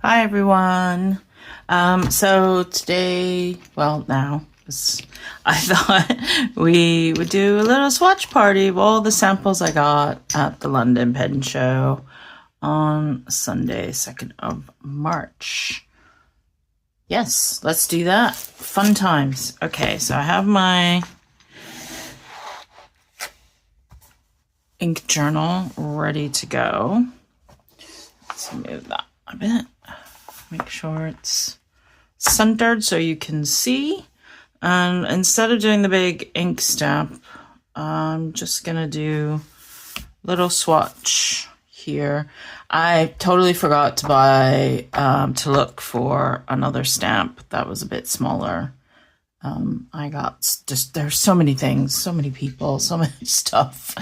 Hi everyone. So today, well now, I thought we would do a little swatch party of all the samples I got at the London Pen Show on Sunday, 2nd of March. Yes, let's do that. Fun times. Okay, so I have my ink journal ready to go. Let's move that a bit. Make sure it's centered so you can see. And instead of doing the big ink stamp, I'm just gonna do a little swatch here. I totally forgot to buy, to look for another stamp that was a bit smaller. I got just, there's so many things, so many people, so much stuff.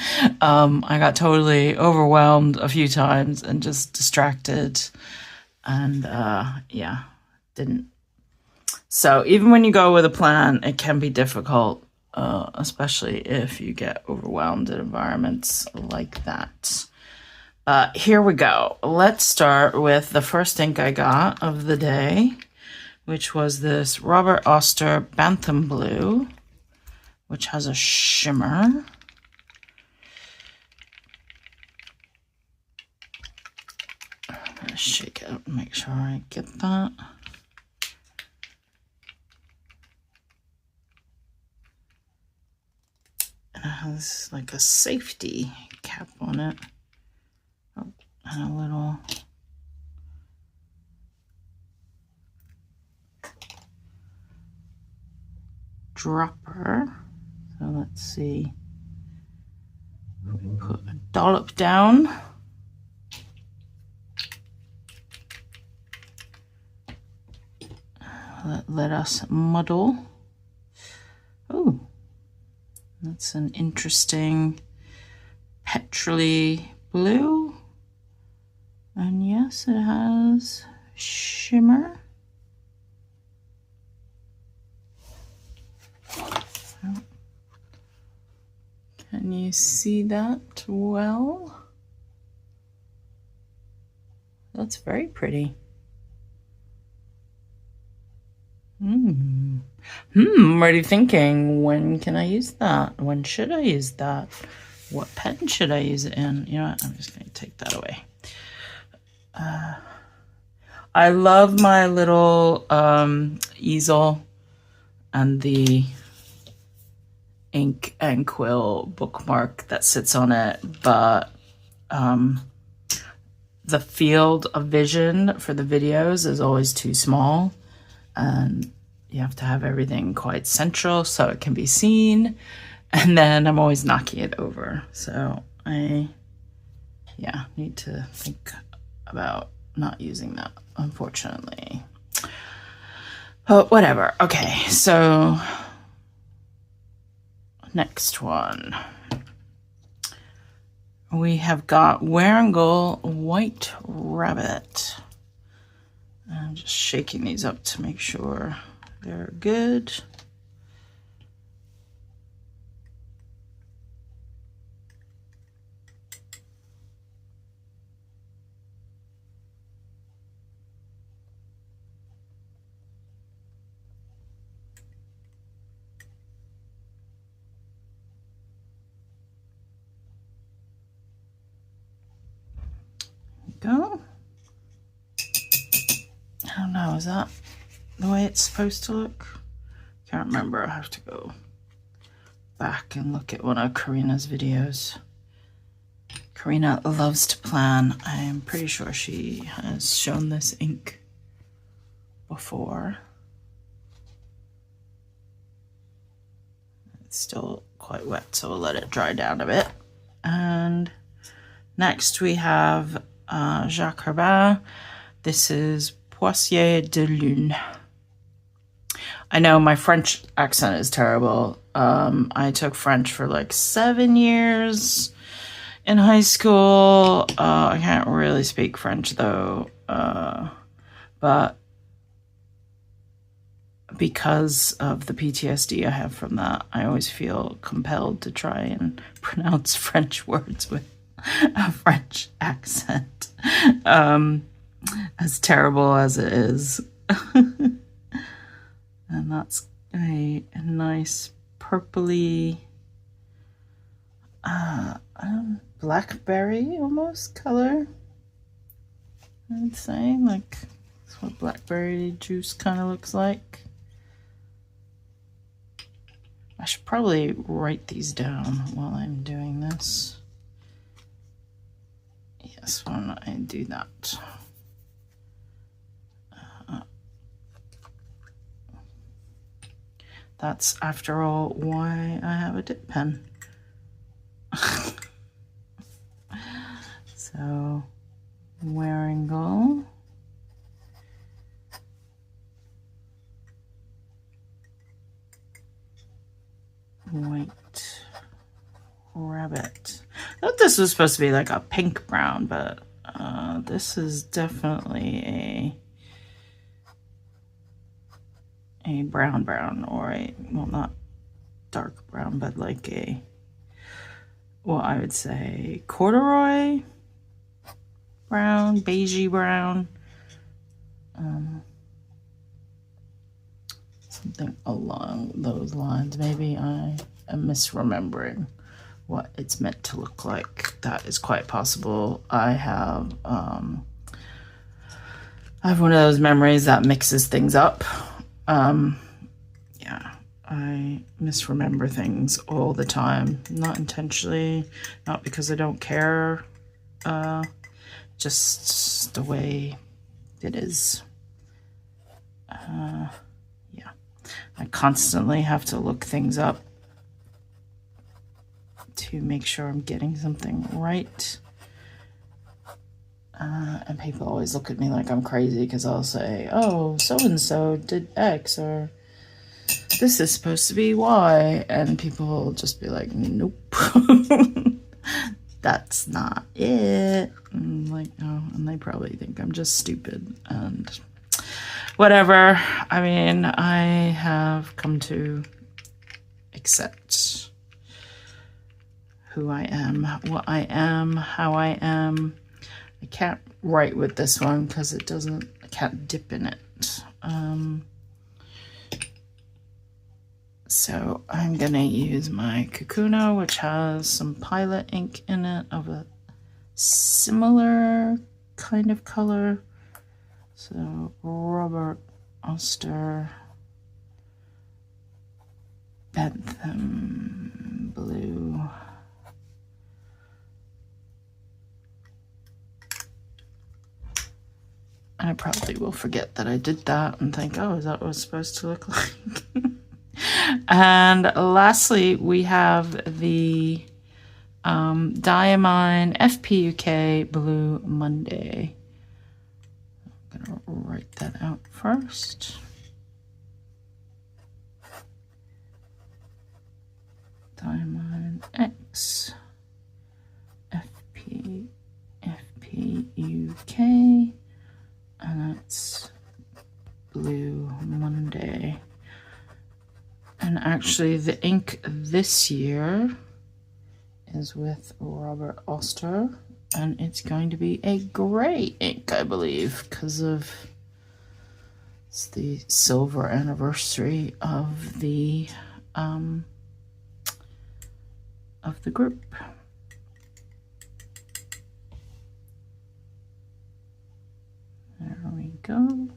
I got totally overwhelmed a few times and just distracted. And yeah, didn't. So even when you go with a plan, it can be difficult, especially if you get overwhelmed in environments like that. Here we go. Let's start with the first ink I got of the day, which was this Robert Oster Bantam Blue, which has a shimmer. I'm gonna shake it up and make sure I get that. And it has like a safety cap on it. Oh, and a little dropper. So let's see. We put a dollop down. Let us muddle. Oh, that's an interesting petrol-y blue. And yes, it has shimmer. Can you see that well? That's very pretty. I'm already thinking, when can I use that? When should I use that? What pen should I use it in? You know what? I'm just going to take that away. I love my little easel and the ink and quill bookmark that sits on it, but the field of vision for the videos is always too small, and you have to have everything quite central so it can be seen, and then I'm always knocking it over. So I need to think about not using that, unfortunately. But whatever. Okay, so next one. We have got Warringal White Rabbit. I'm just shaking these up to make sure they're good. Go. I don't know, is that the way it's supposed to look? Can't remember. I have to go back and look at one of Karina's videos. Karina loves to plan. I'm pretty sure she has shown this ink before. It's still quite wet, so we'll let it dry down a bit. And next we have Jacques Herbin. This is Poissier de Lune. I know my French accent is terrible. I took French for like 7 years in high school. I can't really speak French though, but because of the PTSD I have from that, I always feel compelled to try and pronounce French words with a French accent. as terrible as it is. And that's a nice purpley, blackberry almost color, I would say. Like, that's what blackberry juice kind of looks like. I should probably write these down while I'm doing this. Yes, why don't I do that? That's, after all, why I have a dip pen. So, Waringle. White rabbit. I thought this was supposed to be like a pink brown, but this is definitely a brown, or a, well, not dark brown, but like a, well, I would say corduroy brown, beigey brown, something along those lines. Maybe I am misremembering what it's meant to look like. That is quite possible. I have one of those memories that mixes things up. Yeah, I misremember things all the time, not intentionally, not because I don't care, just the way it is. Yeah, I constantly have to look things up to make sure I'm getting something right. And people always look at me like I'm crazy because I'll say, oh, so-and-so did X, or this is supposed to be Y. And people will just be like, nope, that's not it. And I'm like, oh, and they probably think I'm just stupid and whatever. I mean, I have come to accept who I am, what I am, how I am. I can't write with this one because it doesn't, I can't dip in it. So I'm gonna use my Kakuno, which has some Pilot ink in it of a similar kind of color. So Robert Oster Bentham Blue. And I probably will forget that I did that and think, oh, is that what it's supposed to look like? And lastly, we have the Diamine FPUK Blue Monday. I'm going to write that out first. Diamine X FPUK. And that's Blue Monday. And actually the ink this year is with Robert Oster, and it's going to be a gray ink, I believe, because of it's the silver anniversary of the group. There we go.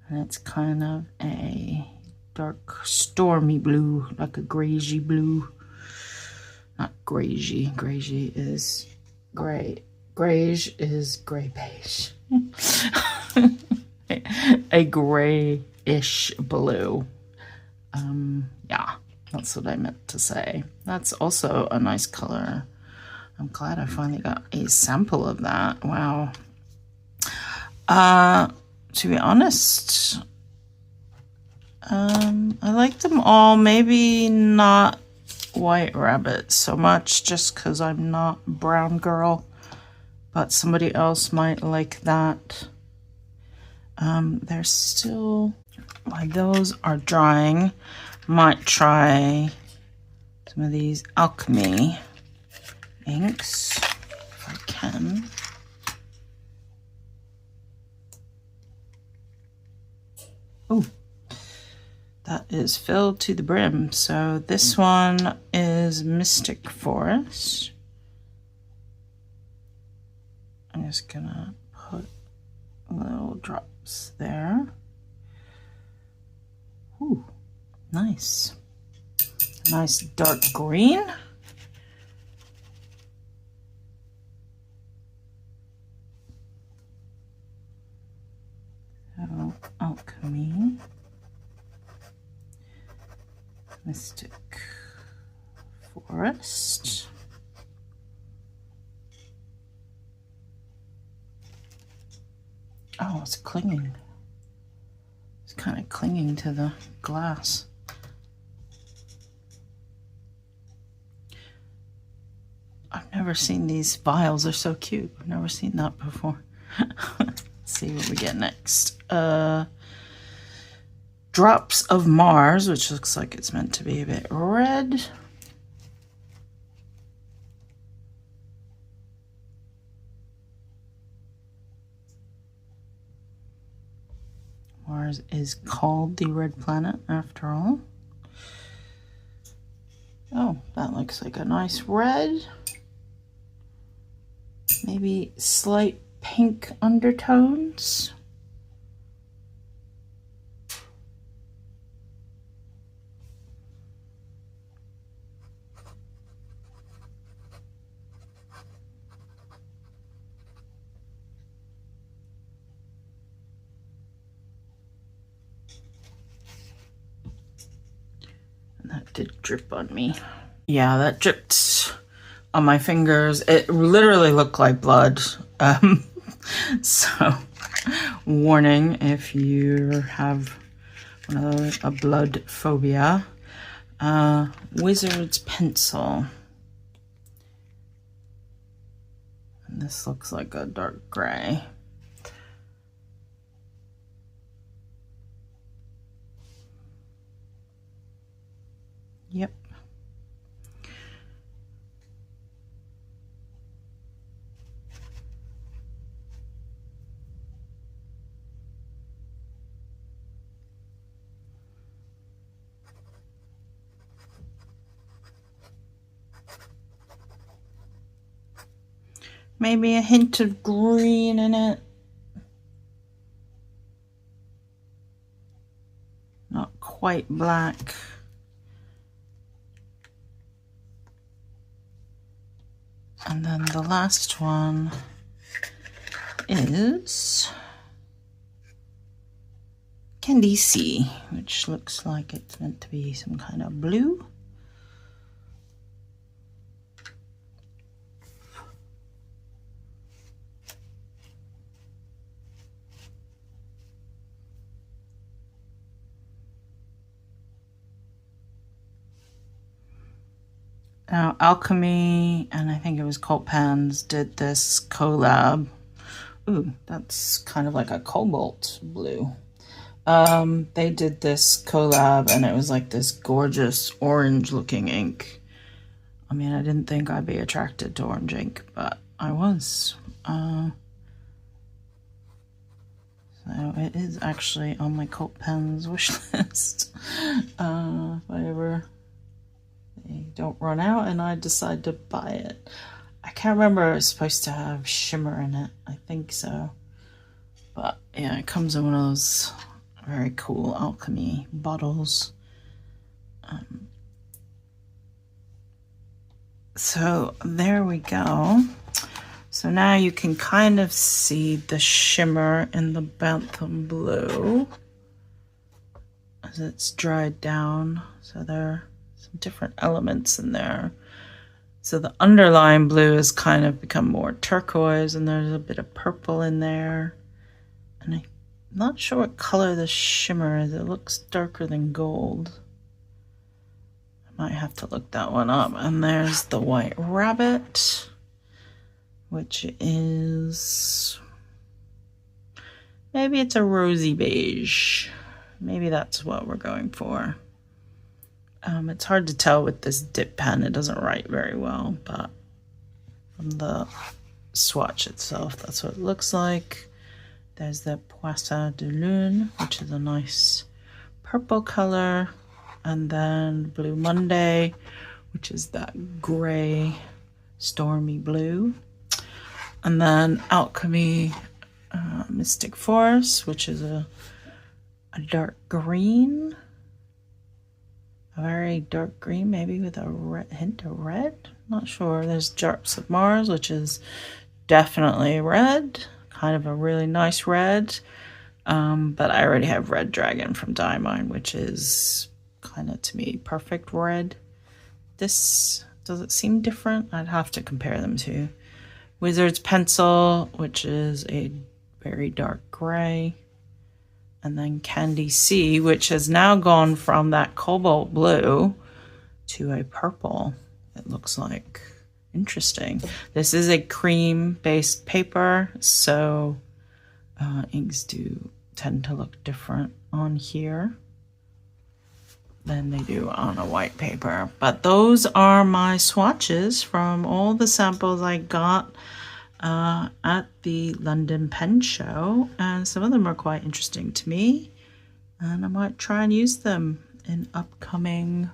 And it's kind of a dark stormy blue, like a grayish blue. Not grayish. Grayish is gray. Grayish is gray beige. A grayish blue. Yeah, that's what I meant to say. That's also a nice color. I'm glad I finally got a sample of that. Wow. To be honest, I like them all. Maybe not White Rabbit so much, just because I'm not brown girl, but somebody else might like that. They're still, while those are drying, might try some of these Alchemy inks if I can. Oh, that is filled to the brim. So this one is Mystic Forest. I'm just gonna put little drops there. Ooh, nice. Nice dark green. So, Alchemy. Mystic Forest. Oh, it's clinging. It's kind of clinging to the glass. I've never seen these vials. They're so cute. I've never seen that before. Let's see what we get next. Drops of Mars, which looks like it's meant to be a bit red. Mars is called the red planet after all. Oh, that looks like a nice red. Maybe slight pink undertones. And that did drip on me. Yeah, that dripped on my fingers. It literally looked like blood. So, warning if you have one of those, a blood phobia. Wizard's Pencil. And this looks like a dark gray. Yep. Maybe a hint of green in it. Not quite black. And then the last one is Candy Sea, which looks like it's meant to be some kind of blue. Now, Alchemy, and I think it was Cult Pans, did this collab. Ooh, that's kind of like a cobalt blue. They did this collab, and it was like this gorgeous orange-looking ink. I mean, I didn't think I'd be attracted to orange ink, but I was. So it is actually on my Cult Pens wish list. If I ever... they don't run out and I decide to buy it. I can't remember, it's supposed to have shimmer in it. I think so. But yeah, it comes in one of those very cool Alchemy bottles. So there we go. So now you can kind of see the shimmer in the Bantam Blue as it's dried down. So there are some different elements in there. So the underlying blue has kind of become more turquoise, and there's a bit of purple in there. And I'm not sure what color the shimmer is. It looks darker than gold. I might have to look that one up. And there's the White Rabbit, which is... maybe it's a rosy beige. Maybe that's what we're going for. It's hard to tell with this dip pen. It doesn't write very well, but from the swatch itself, that's what it looks like. There's the Poisson de Lune, which is a nice purple color. And then Blue Monday, which is that gray, stormy blue. And then Alchemy Mystic Force, which is a dark green. A very dark green, maybe with a hint of red. Not sure. There's Jarps of Mars, which is definitely red. Kind of a really nice red. But I already have Red Dragon from Diamond, which is kind of, to me, perfect red. This, does it seem different? I'd have to compare them to. Wizard's Pencil, which is a very dark gray. And then Candy Sea, which has now gone from that cobalt blue to a purple, it looks like. Interesting. This is a cream-based paper, so inks do tend to look different on here than they do on a white paper. But those are my swatches from all the samples I got at the London Pen Show, and some of them are quite interesting to me, and I might try and use them in upcoming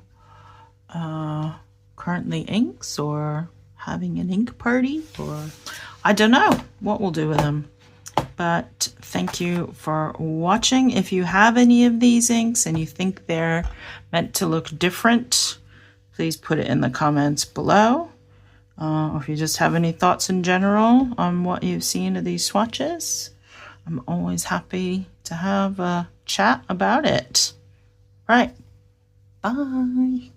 currently inks, or having an ink party, or I don't know what we'll do with them. But thank you for watching. If you have any of these inks and you think they're meant to look different, please put it in the comments below. Or if you just have any thoughts in general on what you've seen of these swatches, I'm always happy to have a chat about it. Right. Bye.